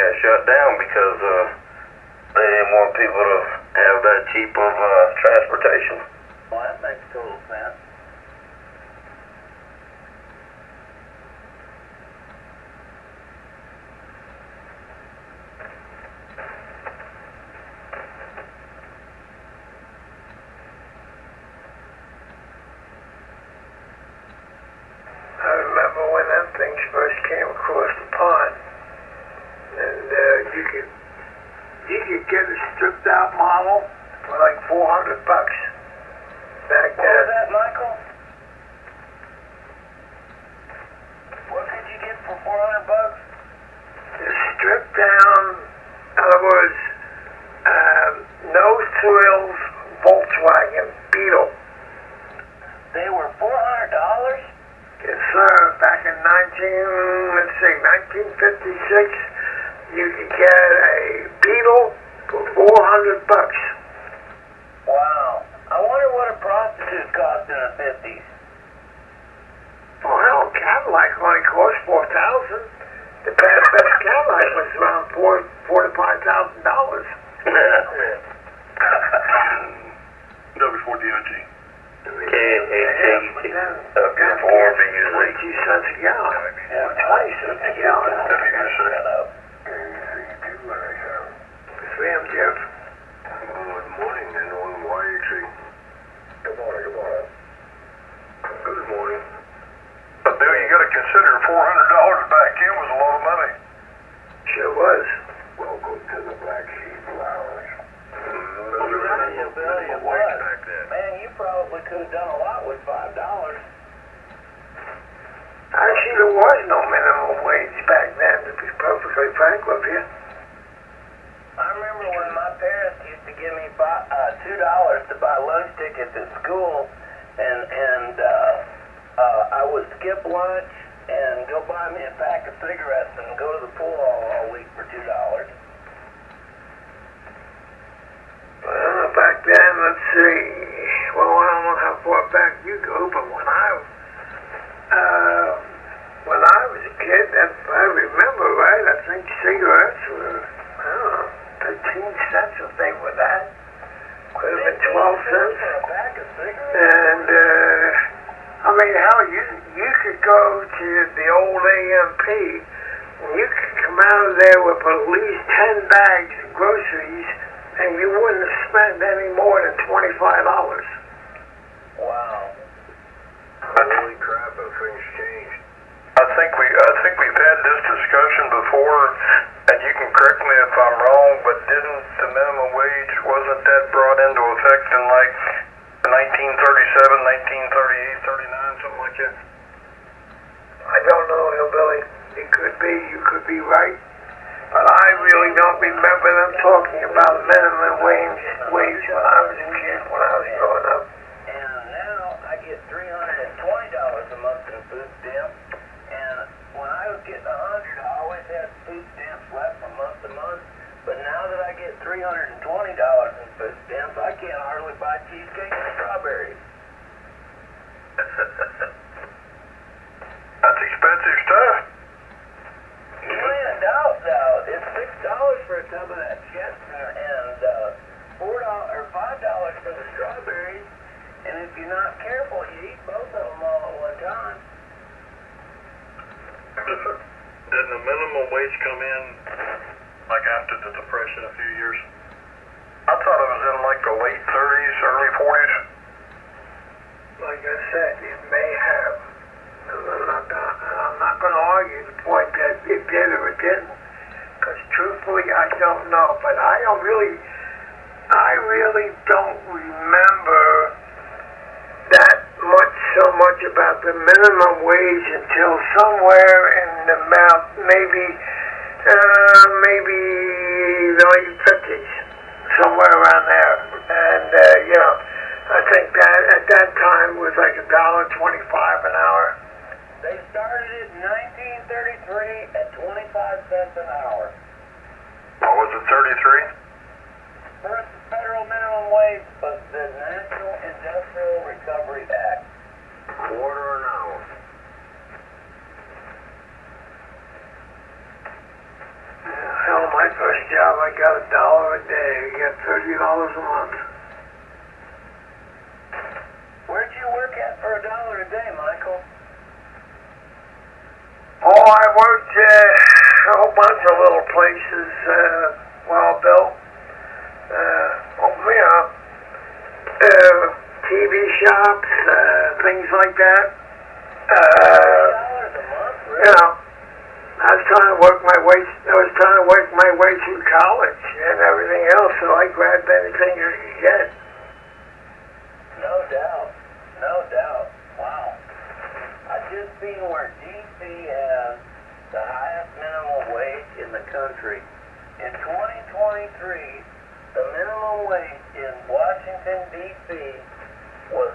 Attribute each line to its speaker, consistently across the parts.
Speaker 1: got shut down because they didn't want people to have that cheap of transportation.
Speaker 2: Well, that makes total sense.
Speaker 3: I remember when them things first came across the pond, and you could get a stripped out model for like $400 back
Speaker 2: What was
Speaker 3: then.
Speaker 2: that, Michael? What could you get for $400?
Speaker 3: A stripped down, in other words, no thrills Volkswagen Beetle.
Speaker 2: They were $400?
Speaker 3: Yes, sir. Back in 1956, you could get a Beetle for $400.
Speaker 2: Wow. I wonder what a prostitute cost in the 50s.
Speaker 3: Well, hell, Cadillac only cost $4,000. The best Cadillac was around $4,000 to $5,000.
Speaker 1: W4DOG.
Speaker 3: That's 22 cents a gallon. 20 cents a gallon. Sam Jeff.
Speaker 1: Good morning, and on YHC. Good morning. Good morning.
Speaker 4: But Bill, you got to consider $400 back in was a lot of money.
Speaker 3: Sure was.
Speaker 1: Welcome to the Black Sheep Lounge.
Speaker 2: You was. Man, you probably could have done a lot with $5.
Speaker 3: Actually, there was no minimum wage back then, to be perfectly frank with you.
Speaker 2: I remember when my parents used to give me $2 to buy lunch tickets at school, and I would skip lunch and go buy me a pack of cigarettes and go to the pool all week for $2.
Speaker 3: Well, back then, let's see. Well, I don't know how far back you go, but when I was a kid, if I remember right, I think cigarettes were, I don't know, 13 cents if they were that. Could have been 12 cents.
Speaker 2: For a pack of cigarettes?
Speaker 3: And, I mean, hell, you could go to the old AMP, and you could come out of there with at least 10 bags of groceries, and you wouldn't have spent any more than $25.
Speaker 2: Wow.
Speaker 1: Holy crap, how things changed.
Speaker 4: I think we've had this discussion before, and you can correct me if I'm wrong, but didn't the minimum wage, wasn't that brought into effect in like 1937, 1938, 39, something like that?
Speaker 3: I don't know, Hillbilly. It could be, you could be right. But I really don't remember them talking about minimum wage when I was a kid, when I was growing up.
Speaker 2: And now I get $320 a month in food stamps. And when I was getting $100, I always had food stamps left from month to month. But now that I get $320 in food stamps, I can't hardly buy cheesecake and strawberries.
Speaker 4: That's expensive stuff.
Speaker 2: You ain't a doubt now. It's $6 for a tub of that shit, and $4 or $5 for the strawberries. And if you're not careful, you eat both of them all at one time.
Speaker 4: Didn't the minimum wage come in like after the Depression a few years? I thought it was in like the late 30s, early 40s.
Speaker 3: Like I said, it may have. I'm not going to argue the point that it did or it didn't. Because truthfully, I don't know. But I really don't remember that so much about the minimum wage until somewhere in about maybe the late 50s, somewhere around there. And I think that at that time was like $1.25 an hour.
Speaker 2: They started it in 1933 at 25 cents an hour.
Speaker 4: What was it, 33?
Speaker 2: First federal minimum wage was the National Industrial Recovery Act.
Speaker 1: Quarter an hour.
Speaker 3: Hell, job, I got $1 a day. I get $30 a month.
Speaker 2: Where'd you work at for $1 a day, Michael?
Speaker 3: Oh, I worked a whole bunch of little places, well built. TV shops, things like that.
Speaker 2: $2 a month, really?
Speaker 3: You know, I was trying to work my way. I was trying to work my way through college and everything else, so I grabbed anything I could get.
Speaker 2: No doubt. No doubt. Wow. I just seen where D.C. has the highest minimum wage in the country. In 2023, the minimum wage in Washington, D.C. was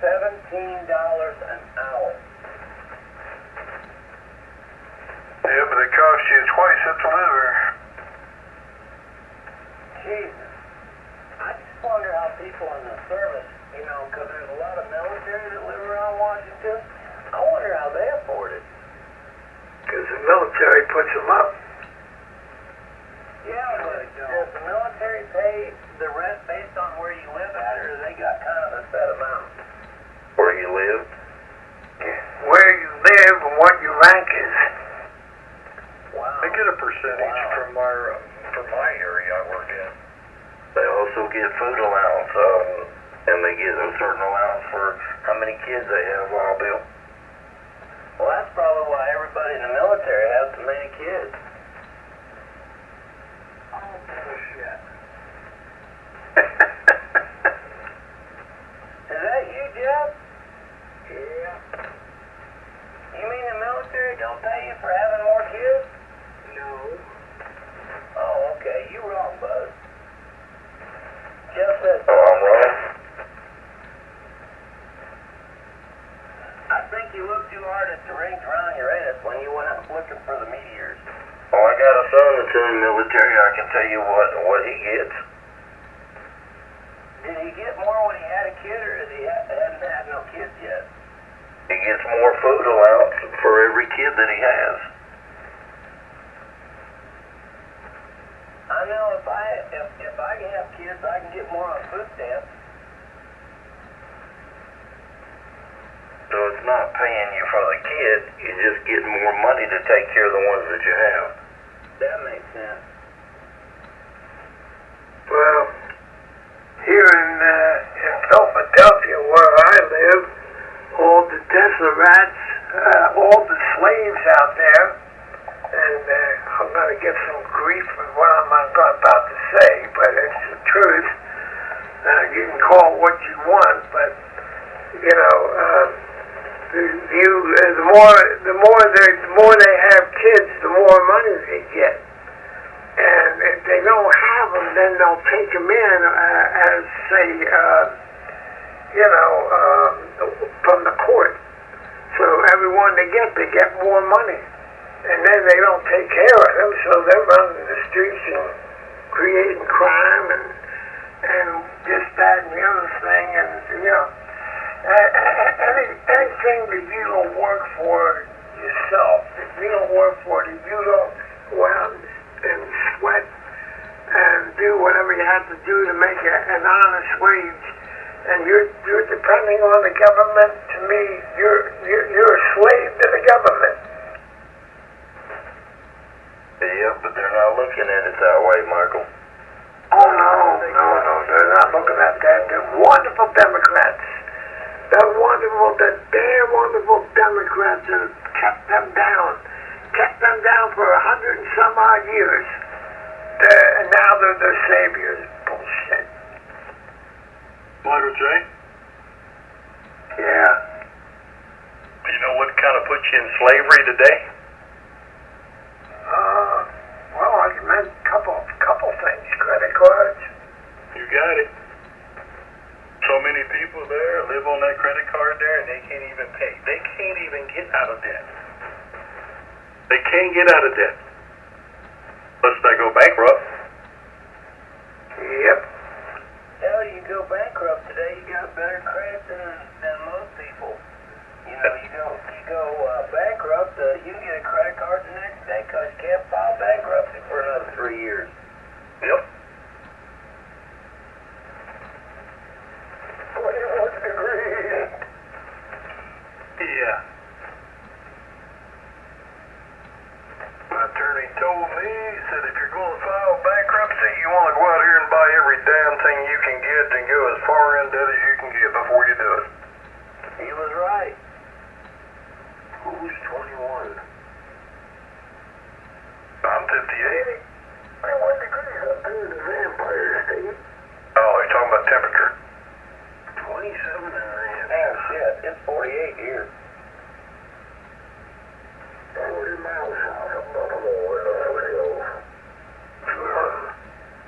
Speaker 2: $17 an hour.
Speaker 4: Yeah, but it costs you twice as to live here.
Speaker 2: Jesus. I just wonder how people in the service, you know, because there's a lot of military that live around Washington. I wonder how they afford it.
Speaker 3: Because the military puts them up.
Speaker 2: Yeah, but does the military pay the rent based on where you live at, or they got kind of a set amount?
Speaker 1: Where you live?
Speaker 3: Where you live and what your rank is.
Speaker 2: Wow.
Speaker 4: They get a percentage from my area I work in.
Speaker 1: They also get food allowance, and they get a certain allowance for how many kids they have while built.
Speaker 2: Well, that's probably why everybody in the military has so many kids.
Speaker 3: Oh, bullshit.
Speaker 2: Is that you, Jeff?
Speaker 3: Yeah.
Speaker 2: You mean the military don't pay you for having more kids?
Speaker 3: No.
Speaker 2: Oh, okay. You wrong, bud. Jeff said,
Speaker 1: Oh, I'm wrong?
Speaker 2: I think you looked too hard at the rings around Uranus when you went out looking for the meteors.
Speaker 1: Oh, I got a son that's in the military. I can tell you what he gets.
Speaker 2: Did he get more when he had a kid, or did he hadn't had no kids yet?
Speaker 1: He gets more food allowance for every kid that he has.
Speaker 2: I know if I can have kids, I can get more on food stamps.
Speaker 1: So it's not paying you for the kid. You're just getting more money to take care of the ones that you have.
Speaker 2: That makes sense.
Speaker 3: Well, here in Philadelphia, where I live, all the Deserats, all the slaves out there, and I'm going to get some grief for what I'm about to say, but it's the truth. You can call it what you want, but you know, the more they have kids, the more money they get. And if they don't have them, then they'll take them in as, say, from the court. So everyone they get more money. And then they don't take care of them, so they're running the streets and creating crime and this, that, and the other thing. And, you know, anything that you don't work for yourself, if you don't work for it, if you don't go out and sweat and do whatever you have to do to make an honest wage, and you're depending on the government, to me, you're a slave to the government.
Speaker 1: Yeah, but they're not looking at it that way, Michael.
Speaker 3: Oh, no, they're not looking at that. They're wonderful Democrats. They're damn wonderful Democrats that have kept them down for 100 and some odd years. And now they're their saviors. Bullshit.
Speaker 4: Michael J?
Speaker 3: Yeah.
Speaker 4: Do you know what kind of puts you in slavery today?
Speaker 3: Well, I meant a couple things. Credit cards.
Speaker 4: You got it. So many people there live on that credit card there, and they can't even pay. They can't even get out of debt. They can't get out of debt. Unless they go bankrupt.
Speaker 3: Yep.
Speaker 2: Hell, you go bankrupt today, you got better credit than most people. You know, you go bankrupt, you can get a credit card the next day because you can't file bankruptcy for another 3 years.
Speaker 4: told me, he said, if you're going to file bankruptcy, you want to go out here and buy every damn thing you can get and go as far in debt as you can get before you do it.
Speaker 2: He was right.
Speaker 1: Who's 21?
Speaker 4: I'm 58.
Speaker 3: 21 degrees up here in the Vampire State.
Speaker 4: Oh, you're talking about temperature.
Speaker 1: 27 and a half.
Speaker 2: Oh shit, it's 48 here.
Speaker 3: 40 miles south of Baltimore in the foothills.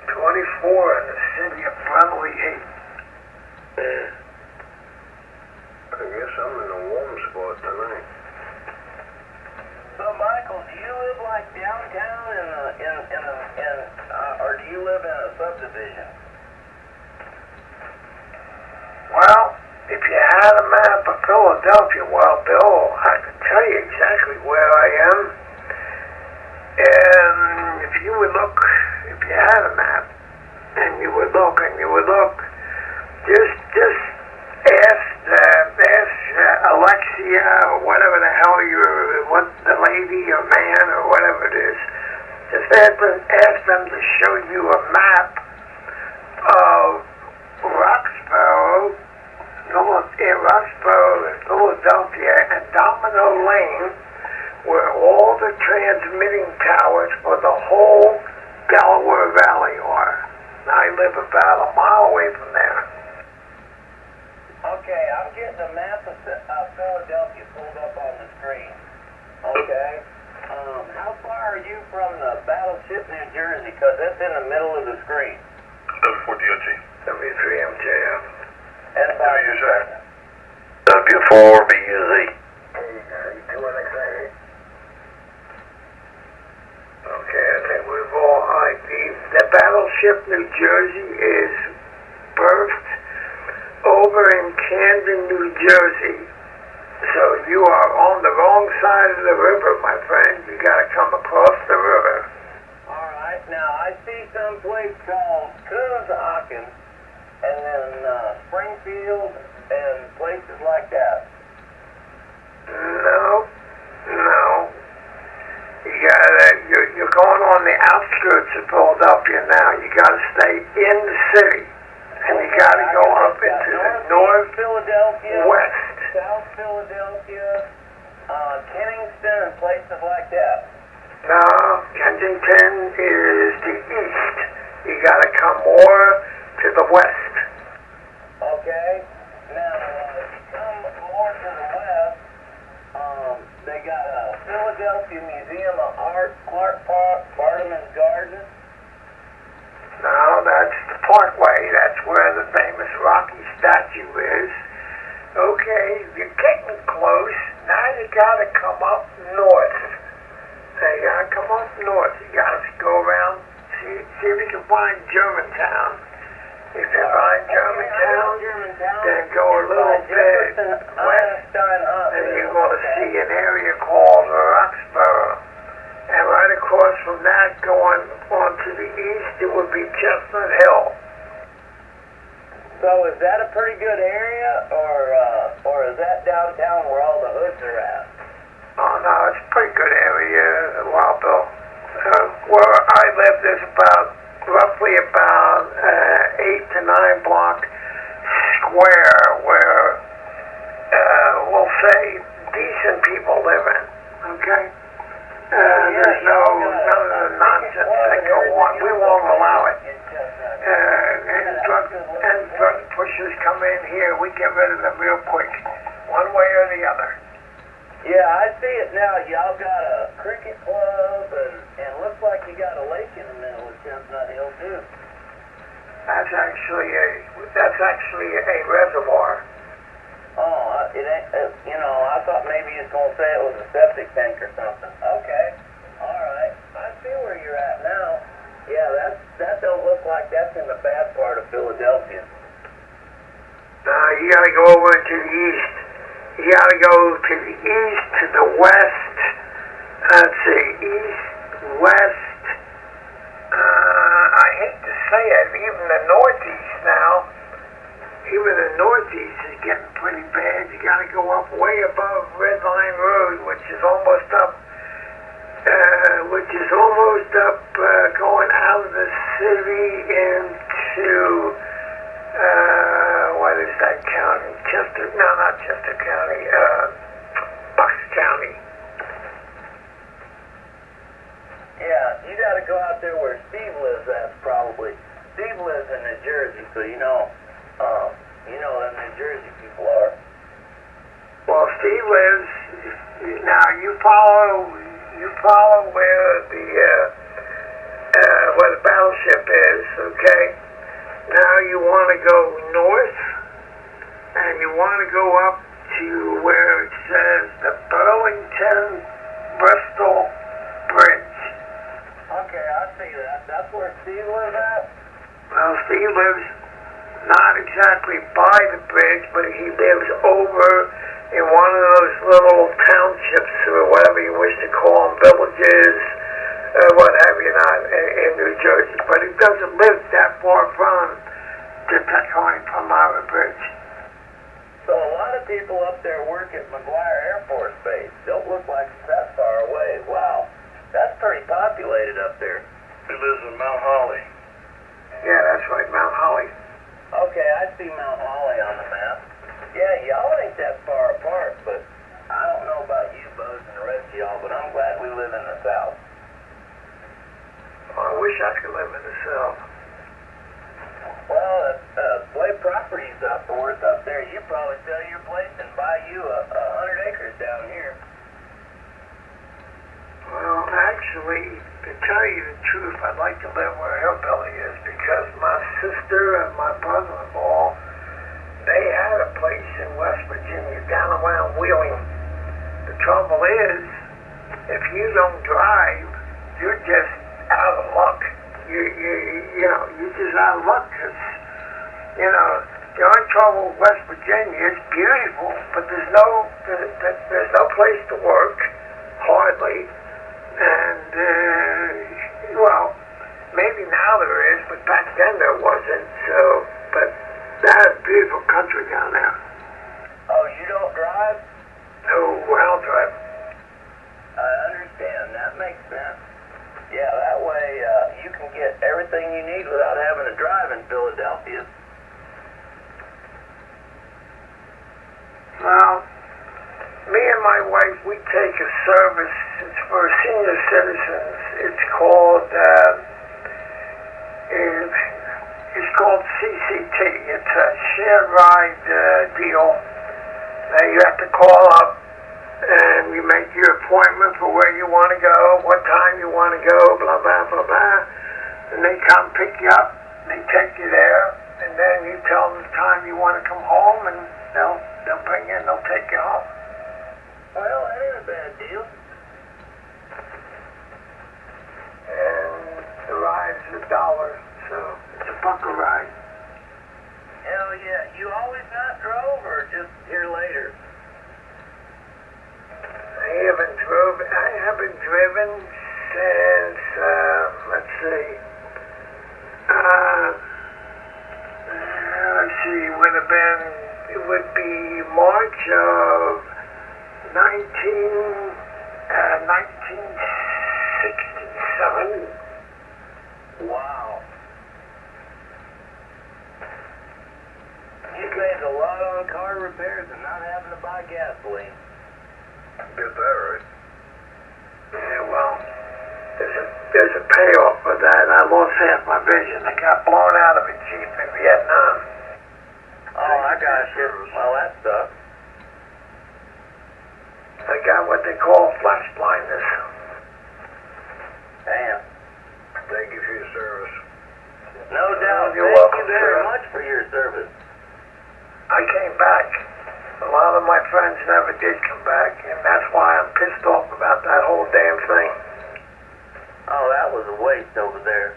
Speaker 3: 24 in the city of Brotherly Heights.
Speaker 1: I guess I'm in a warm spot tonight.
Speaker 2: So Michael, do you live like downtown or do you live in a subdivision?
Speaker 3: Well, if you had a map of Philadelphia, well, Bill, I could tell you exactly where I am. And if you would look, if you had a map, and you would look, just ask Alexia or whatever the hell what the lady or man or whatever it is. Just ask them to show you a map of Roxborough, Philadelphia, and Domino Lane, where all the transmitting towers for the whole Delaware Valley are. I live about a mile away from there.
Speaker 2: Okay, I'm getting a map of Philadelphia pulled up on the screen. Okay. How far are you from the Battleship, New Jersey? Because that's in the middle of the screen.
Speaker 4: W4DOG.
Speaker 3: W3MJF.
Speaker 2: And
Speaker 1: W4BUZ.
Speaker 3: Okay, I think we've all the Battleship New Jersey is berthed over in Camden, New Jersey. So you are on the wrong side of the river, my friend. You gotta come across the river.
Speaker 2: Alright, now I see some place called Coonshaken and then Springfield and places like that.
Speaker 3: No. You're going on the outskirts of Philadelphia now. You gotta stay in the city. And you gotta go up into the north,
Speaker 2: Philadelphia,
Speaker 3: west.
Speaker 2: South Philadelphia, Kennington, and places like that.
Speaker 3: No, Kensington is the east. You gotta come more to the west.
Speaker 2: Okay. Now, if you come more to the west, they got a Philadelphia Museum of Art, Clark Park, Bartleman's Garden.
Speaker 3: No, that's the Parkway. That's where the famous Rocky statue is. Okay, you're getting close. Now you gotta come up north. You gotta come up north. You gotta go around, see if you can find Germantown. If you find Germantown, then go a little bit west, and you're gonna see an area called Roxborough. And right across from that, going on to the east, it would be Chestnut Hill.
Speaker 2: So is that a pretty good area, or is that downtown where all the hoods are at?
Speaker 3: Oh no, it's a pretty good area, Wild Bill. Where I live, there's roughly about 8 to 9 block square where we'll say decent people live in. Okay. There's none of the nonsense that go on. We won't allow it. And drug pushers come in here, we get rid of them real quick, one way or the other.
Speaker 2: Yeah, I see it now. Y'all got a cricket club, and looks like you got a lake in the middle of Chestnut Hill too.
Speaker 3: That's actually a reservoir.
Speaker 2: Oh, it ain't. I thought maybe you was gonna say it was a septic tank or something. Okay, all right. I see where you're at now. Yeah, that don't look like that's in the bad part of Philadelphia.
Speaker 3: You gotta go over to the east. You gotta go to the east, to the west. Let's see, east, west. I hate to say it, even the northeast now. Even the northeast is getting pretty bad. You gotta go up way above Red Line Road, which is almost closed up going out of the city into, what is that county? Chester, no, not Chester County, Bucks County.
Speaker 2: Yeah, you gotta go out there where Steve lives at, probably. Steve lives in New Jersey, so you know them New Jersey people are.
Speaker 3: Well, Steve lives, now you follow where the battleship is, okay? Now you want to go north, and you want to go up to where it says the Burlington-Bristol Bridge.
Speaker 2: Okay, I see that. That's where Steve lives at?
Speaker 3: Well, Steve lives not exactly by the bridge, but he lives over in one of those little townships, or whatever you wish to call them, villages, what have you not, in New Jersey. But he doesn't live that far from the Taconic Palmyra Bridge.
Speaker 2: So a lot of people up there work at McGuire Air Force Base. Don't look like it's that far away. Wow, that's pretty populated up there.
Speaker 4: He lives in Mount Holly.
Speaker 3: Yeah, that's right, Mount Holly.
Speaker 2: Okay, I see Mount Holly on the map. Yeah, y'all ain't that far apart, but I don't know about you, Buzz, and the rest of y'all, but I'm glad we live in the South.
Speaker 3: I wish I could live in the South.
Speaker 2: Well, Slave Properties up worth up there. You probably sell your place and buy you 100 acres down here.
Speaker 3: Well, actually, to tell you the truth, I'd like to live where Hillbilly is, because my sister and my brother-in-law, they had a place in West Virginia down around Wheeling. The trouble is, if you don't drive, you're just out of luck. You're just out of luck, because, the only trouble with West Virginia is beautiful, but there's no place to work, hardly. And, well, maybe now there is, but back then there wasn't, so, but that's beautiful country down there.
Speaker 2: Oh, you don't drive?
Speaker 3: No, I'll drive.
Speaker 2: I understand. That makes sense. Yeah, that way you can get everything you need without having to drive in Philadelphia.
Speaker 3: Well, me and my wife, we take a service. It's for senior citizens. It's called CCT. It's a shared ride deal. You have to call up and you make your appointment for where you want to go, what time you want to go, blah, blah, blah, blah. And they come pick you up, they take you there, and then you tell them the time you want to come home, and they'll bring you and they'll take you home.
Speaker 2: Well, that ain't a bad deal.
Speaker 3: And the ride is $1, so it's a buck a ride.
Speaker 2: Hell yeah. You always not drove or just here later?
Speaker 3: I haven't driven since, let's see, it would be March of 1967.
Speaker 2: Wow. You saved a lot on car repairs and not having to buy gasoline.
Speaker 4: Get that right.
Speaker 3: Yeah, well, there's a payoff for that. I lost half my vision. I got blown out of a Jeep in Vietnam.
Speaker 2: Oh, I got you. Well, that sucks.
Speaker 3: I got what they call flash blindness.
Speaker 2: Damn.
Speaker 4: Thank you for your service.
Speaker 2: No doubt.
Speaker 3: You're
Speaker 2: Thank
Speaker 3: welcome,
Speaker 2: you very
Speaker 3: sir.
Speaker 2: much for your service.
Speaker 3: I came back. A lot of my friends never did come back, and that's why I'm pissed off about that whole damn thing.
Speaker 2: Oh, that was a waste over there.